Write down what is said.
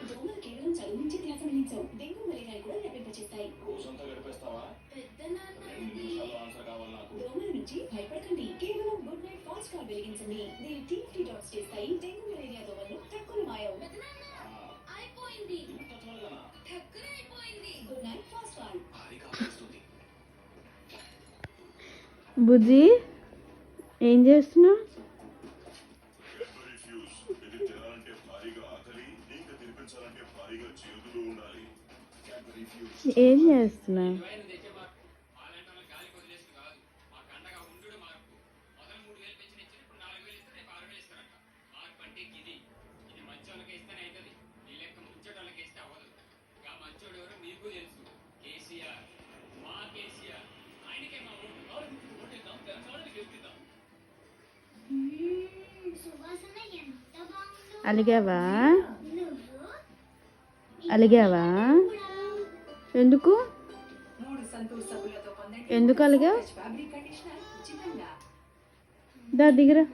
దోమలు కేవలం చదువు నుంచి ధ్యాస వహించవు, డెంగ్యూ మలేరియా కూడా వ్యాపింపచేస్తాయి. రోజంతా గడిపేస్తావా? దోమల నుంచి భయపడకండి. కేవలం గుడ్ నైట్ ఫాస్ట్ కాల్ వెలిగించండి. దీని టీ డాట్స్ చేస్తాయి డెంగ్యూ మలేరియా దోమలు తక్కువ మాయం. అయిపోయింది. Good Knight fast card. బుజ్జి ఏం చేస్తున్నావు? ఏం చేస్తున్నావు? అలిగావా? అలిగావా? ఎందుకు ఎందుకు అలిగా? దా దిగరా.